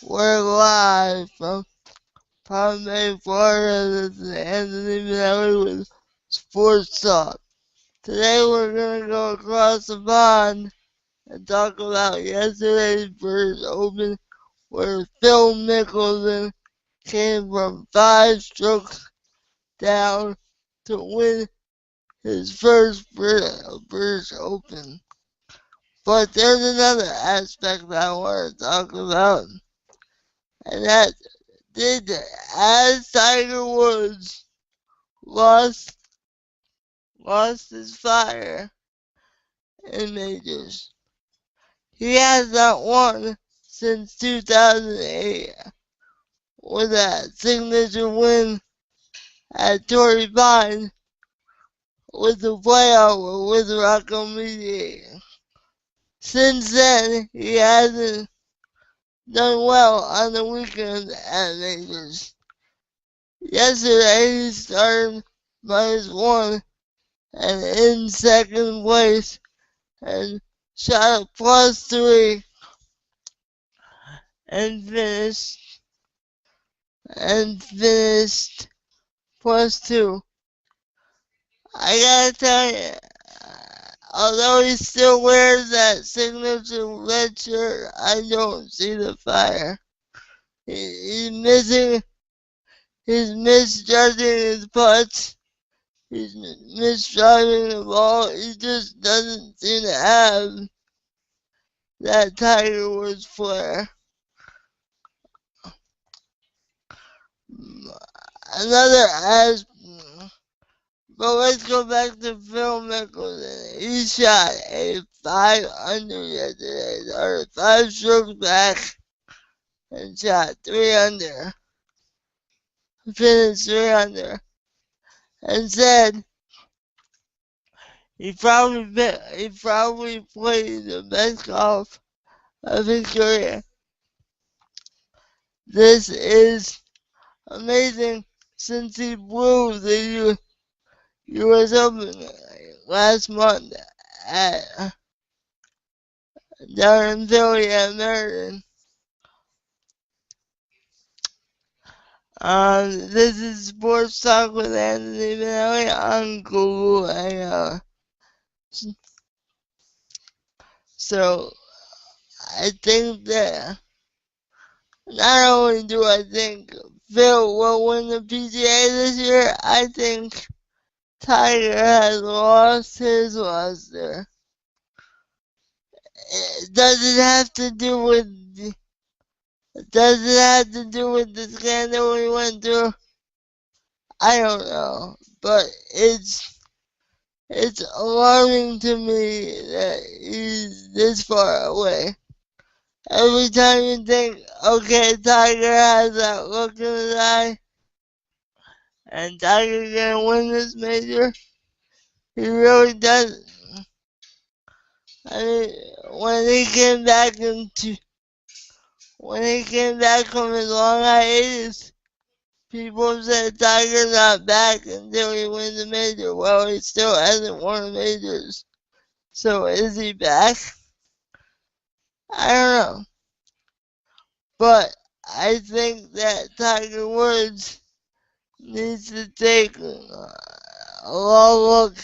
We're live from Palm Bay, Florida. This is Anthony Minelli with Sports Talk. Today we're going to go across the pond and talk about yesterday's British Open, where Phil Mickelson came from 5 strokes down to win his first British Open. But there's another aspect I want to talk about, and that as Tiger Woods lost his fire in majors. He has not won since 2008 with that signature win at Torrey Pines with the playoff with Rocco Medici. Since then, he hasn't done well on the weekend at majors. Yesterday, he started -1 and in second place and shot a +3 and finished +2. I gotta tell you, although he still wears that signature red shirt, I don't see the fire. He's misjudging his putts. He's misdriving the ball. He just doesn't seem to have that Tiger Woods flair. Another aspect, but let's go back to Phil Mickelson. He shot a 5 under yesterday, or 5 strokes back, and shot 3 under. Finished 3 under, and said he probably played the best golf of his career. This is amazing since he blew the U.S. Open last month down in Philly at Meriden. This is Sports Talk with Anthony Minelli on Google. So I think that not only do I think Phil will win the PGA this year, I think Tiger has lost his luster. Does it have to do with the scandal we went through? I don't know, but it's alarming to me that he's this far away. Every time you think, okay, Tiger has that look in his eye, and Tiger's gonna win this major, he really doesn't. I mean, when he came back from his long hiatus, people said Tiger's not back until he wins a major. Well, he still hasn't won majors. So is he back? I don't know. But I think that Tiger Woods needs to take a long look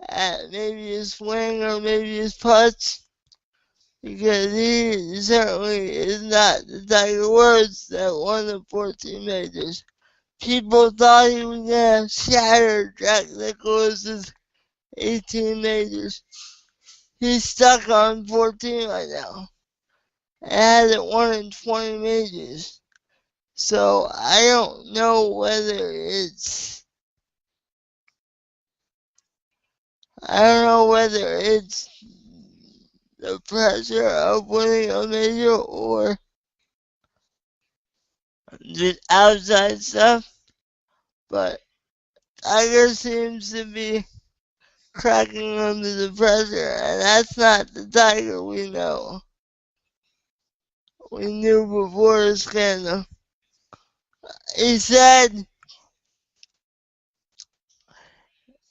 at maybe his swing or maybe his putts, because he certainly is not the Tiger Woods that won the 14 majors. People thought he was going to shatter Jack Nicklaus's 18 majors. He's stuck on 14 right now and hasn't won in 20 majors. So I don't know whether it's the pressure of winning a major or just outside stuff, but Tiger seems to be cracking under the pressure, and that's not the Tiger we know. We knew before the scandal. He said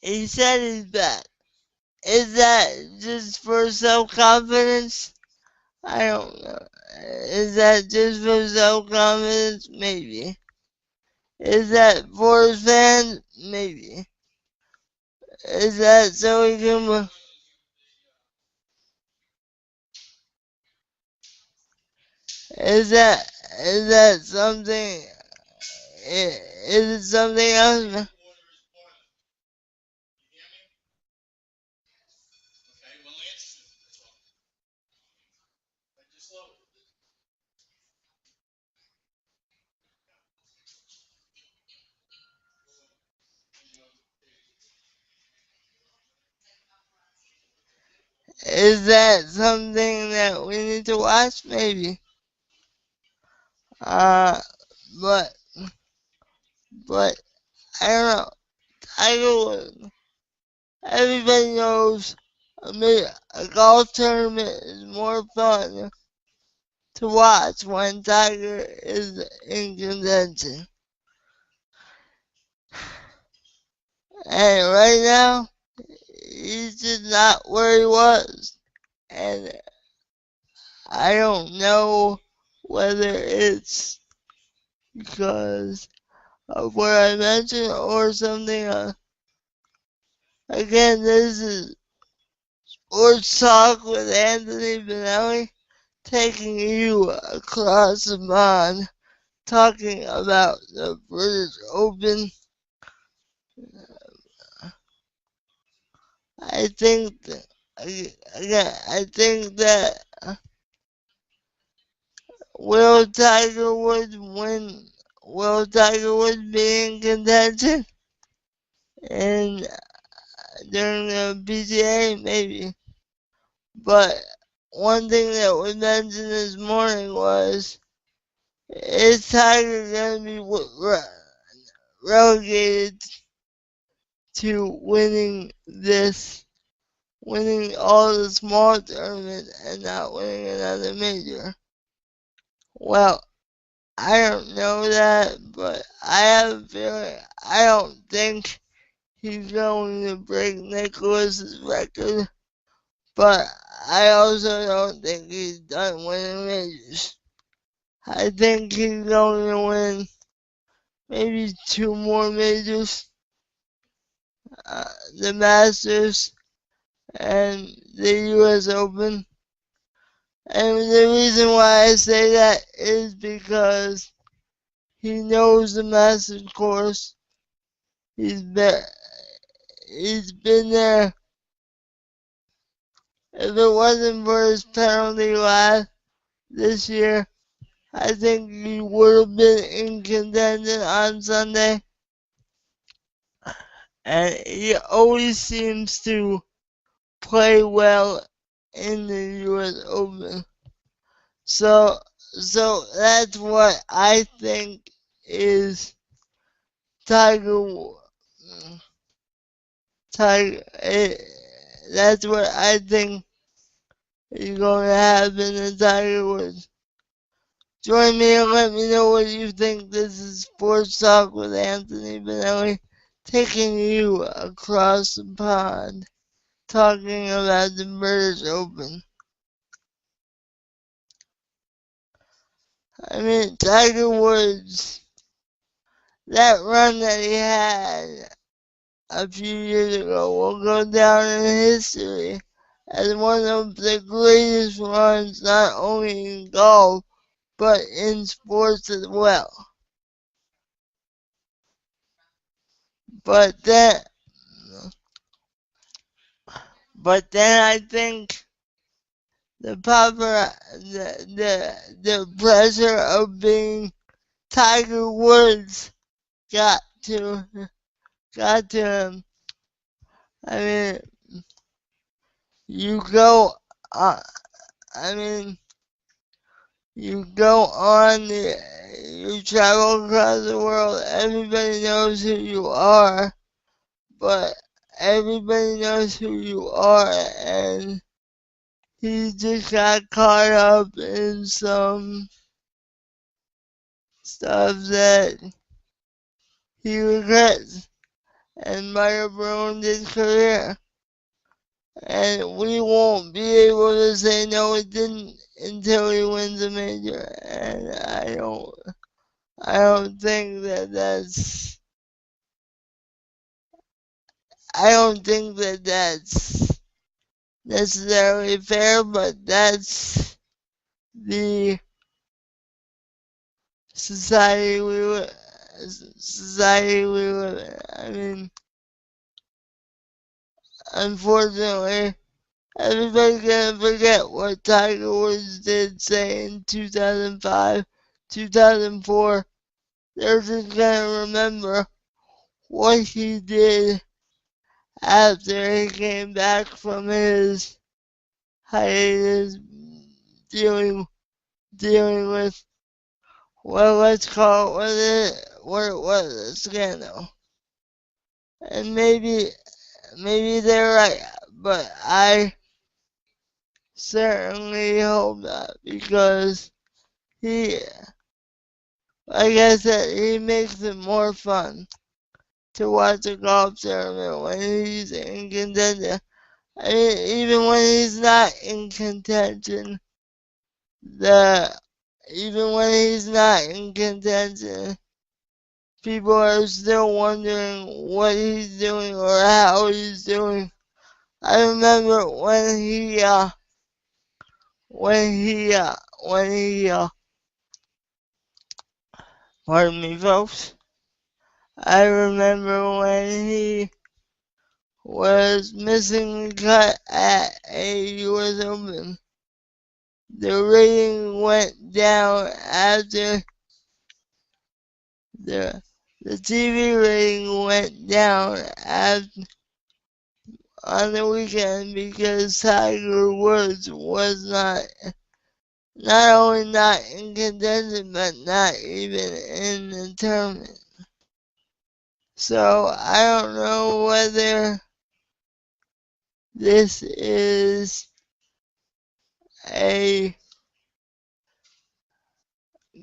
he's back. Is that just for self-confidence? I don't know. Is that just for self-confidence? Maybe. Is that for his fans? Maybe. Is that so he can... Is that something... Is it something else? Is that something that we need to watch? Maybe. Uh, but, but, I don't know. Tiger Woods, everybody knows, I mean, a golf tournament is more fun to watch when Tiger is in contention. And right now, he's just not where he was. And I don't know whether it's because of what I mentioned or something else. Again, this is Sports Talk with Anthony Benelli, taking you across the pond, talking about the British Open. I think that, again, I think that will Tiger Woods win? Will Tiger Woods be in contention? And during the PGA, maybe. But one thing that was mentioned this morning was, is Tiger going to be relegated to winning all the small tournaments and not winning another major? Well, I don't know that, but I have a feeling I don't think he's going to break Nicklaus's record, but I also don't think he's done winning majors. I think he's going to win maybe two more majors, the Masters and the US Open. And the reason why I say that is because he knows the Masters course. He's been there. If it wasn't for his penalty this year, I think he would have been in contention on Sunday. And he always seems to play well in the US Open. So that's what I think is Tiger. Tiger. That's what I think is going to happen to Tiger Woods. Join me and let me know what you think. This is Sports Talk with Anthony Benelli, taking you across the pond, talking about the British Open. I mean, Tiger Woods, that run that he had a few years ago will go down in history as one of the greatest runs, not only in golf, but in sports as well. But then I think the pressure of being Tiger Woods got to him. I mean, you go, I mean, you go on, you travel across the world, everybody knows who you are, but everybody knows who you are, and he just got caught up in some stuff that he regrets and might have ruined his career. and we won't be able to say no, it didn't until he wins a major. And I don't think that's necessarily fair, but that's the society we live in. I mean, unfortunately, everybody's gonna forget what Tiger Woods did, say, in 2005, 2004. They're just gonna remember what he did after he came back from his hiatus, dealing with, well, let's call it what it was, a scandal. And maybe they're right, but I certainly hope not, because he, like I said, he makes it more fun to watch a golf tournament when he's in contention. I mean, even when he's not in contention, even when he's not in contention, people are still wondering what he's doing or how he's doing. I remember pardon me, folks. I remember when he was missing the cut at a US Open. The rating went down after the TV rating went down on the weekend because Tiger Woods was not only not in contention, but not even in the tournament. So I don't know whether this is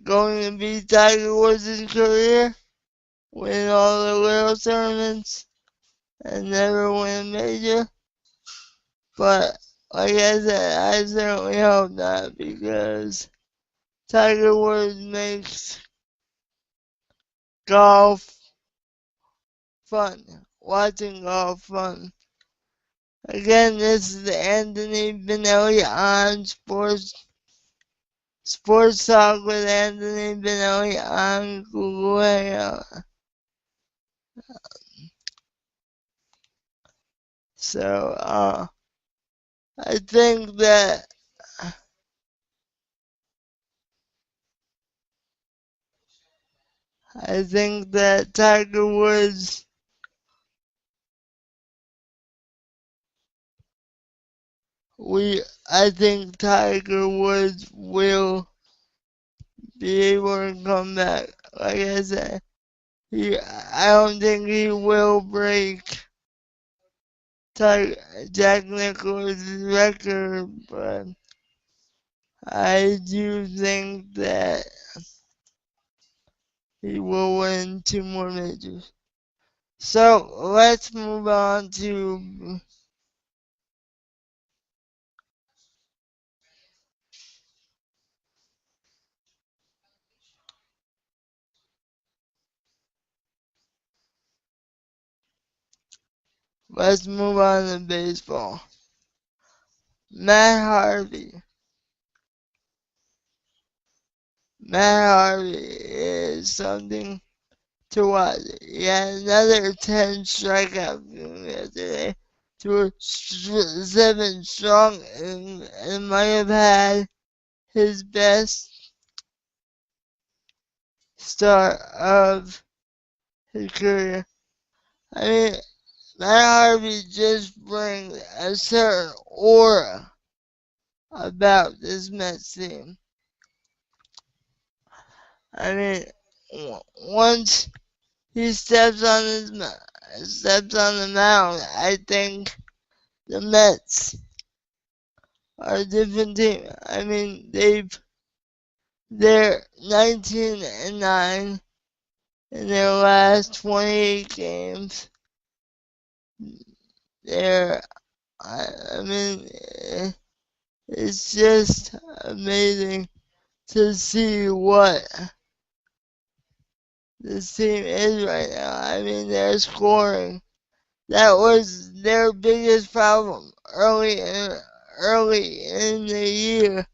going to be Tiger Woods' career, win all the little tournaments and never win a major. But like I said, I certainly hope not, because Tiger Woods makes golf fun, watching golf fun. Again, this is Anthony Benelli on Sports Talk with Anthony Benelli on Google Hangout. So, I think that Tiger Woods I think Tiger Woods will be able to come back. Like I said, I don't think he will break Jack Nicklaus' record, but I do think that he will win 2 more majors. So let's move on to baseball. Matt Harvey. Matt Harvey is something to watch. He had another 10 strikeout yesterday to 7 strong, and might have had his best start of his career. I mean, Matt Harvey just brings a certain aura about this Mets team. I mean, once he steps on the mound, I think the Mets are a different team. I mean, they're 19-9 in their last 28 games. They're I mean, it's just amazing to see what this team is right now. I mean, they're scoring. That was their biggest problem early in the year,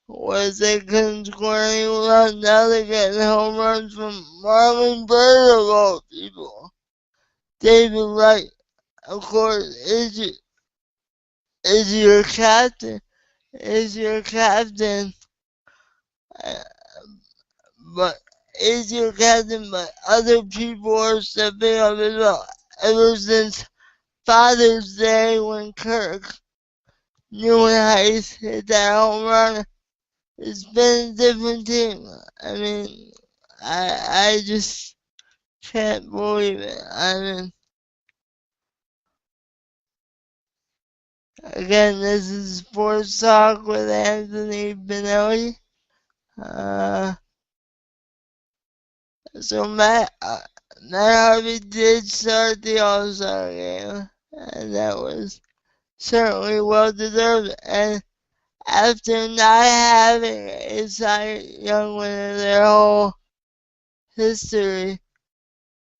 was they couldn't score any runs. Now they're getting home runs from Marlon Byrd of all people. David Wright, of course, is your captain. Is your captain. Uh, but is your captain, but other people are stepping up as well. Ever since Father's Day, when Kirk Neuheis hit that home run, it's been a different team. I mean, I just can't believe it. I mean, again, this is Sports Talk with Anthony Benelli. So Matt Harvey did start the All-Star game, and that was certainly well deserved. And after not having a Cy Young winner their whole history,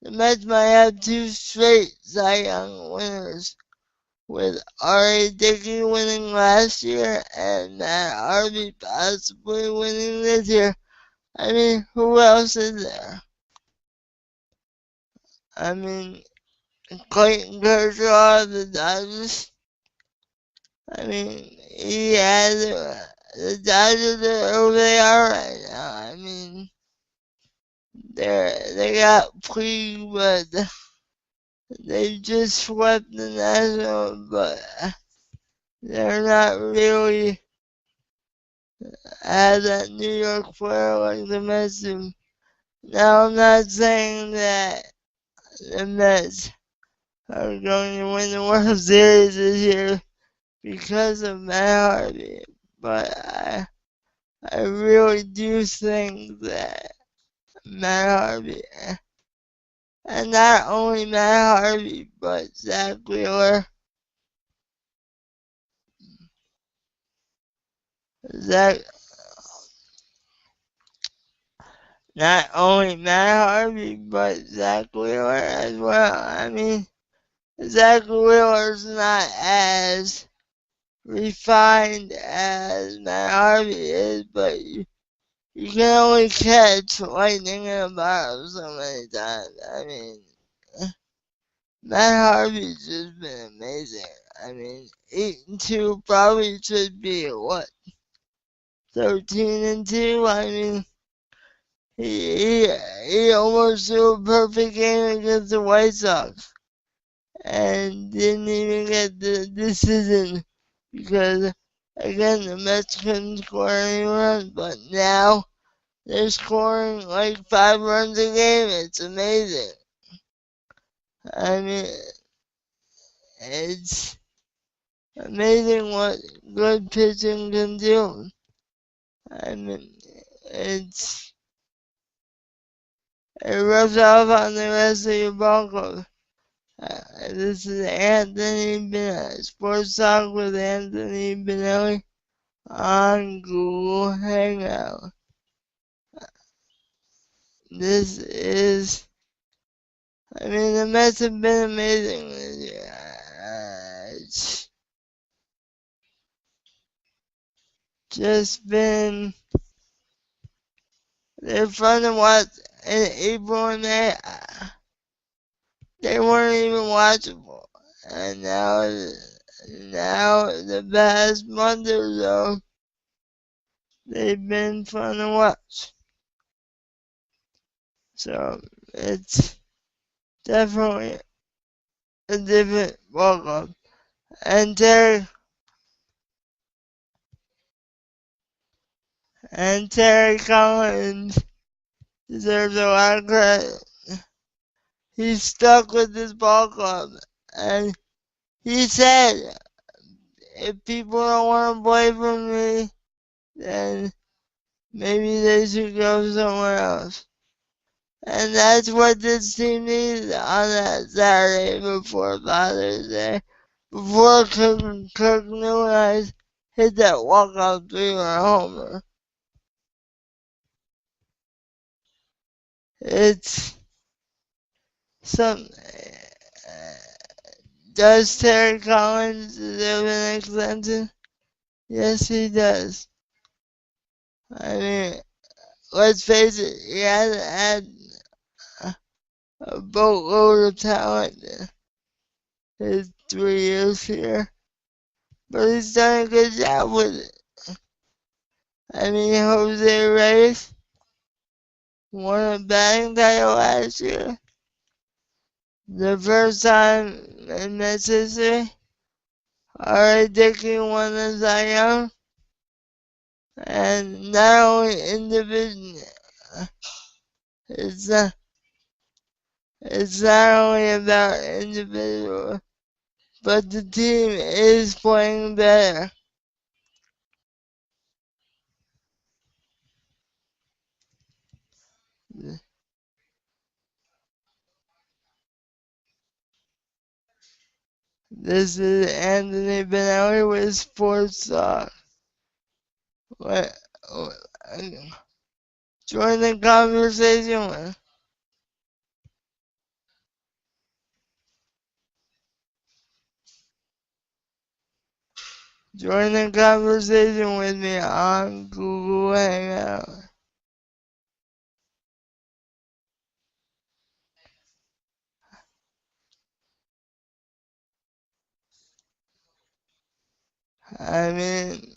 the Mets might have two straight Cy Young winners, with R.A. Dickey winning last year and Matt Harvey possibly winning this year. I mean, who else is there? I mean, Clayton Kershaw of the Dodgers. I mean, he has the Dodgers are who they are right now. I mean, they got Puig, but they just swept the National, but they're not really as that New York player like the Mets do. Now, I'm not saying that the Mets are going to win the World Series this year because of Matt Harvey, but I really do think that Matt Harvey, and not only Matt Harvey, but Zack Wheeler, Zach, not only Matt Harvey, but Zack Wheeler as well. I mean, Zack Wheeler's not as refined as Matt Harvey is, but you can only catch lightning in a bottle so many times. I mean, Matt Harvey's just been amazing. I mean, 8-2 probably should be what, 13-2. I mean, he almost threw a perfect game against the White Sox and didn't even get the decision because, again, the Mets couldn't score any runs, but now they're scoring like 5 runs a game. It's amazing. I mean, it's amazing what good pitching can do. I mean, it rubs off on the rest of your ball club. This is Anthony Benelli, Sports Talk with Anthony Benelli on Google Hangout. This is, I mean, the Mets have been amazing this year. It's just been, they're fun to watch in April and May. They weren't even watchable. And now the past month or so, they've been fun to watch. So it's definitely a different ball club. And Terry Collins deserves a lot of credit. He's stuck with this ball club, and he said, if people don't want to play for me, then maybe they should go somewhere else. And that's what this team needs on that Saturday before Father's Day. before Kirk Newline hit that walk-off three-run homer. It's something. Does Terry Collins deserve an extension? Yes, he does. I mean, let's face it, he hasn't had a boatload of talent in his 3 years here, but he's done a good job with it. I mean, Jose Reyes won a batting title last year. The first time in Mets history. R.A. Dickey won the Cy Young. And not only individual, it's not, it's not only about individual, but the team is playing better. This is Anthony Benelli with Sports Talk. Join the conversation. Join the conversation with me on Google Hangout. I mean,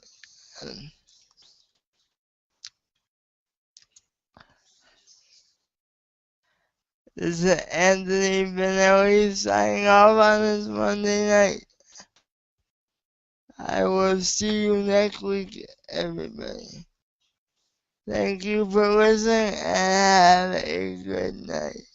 this is Anthony Benelli signing off on this Monday night. I will see you next week, everybody. Thank you for listening and have a good night.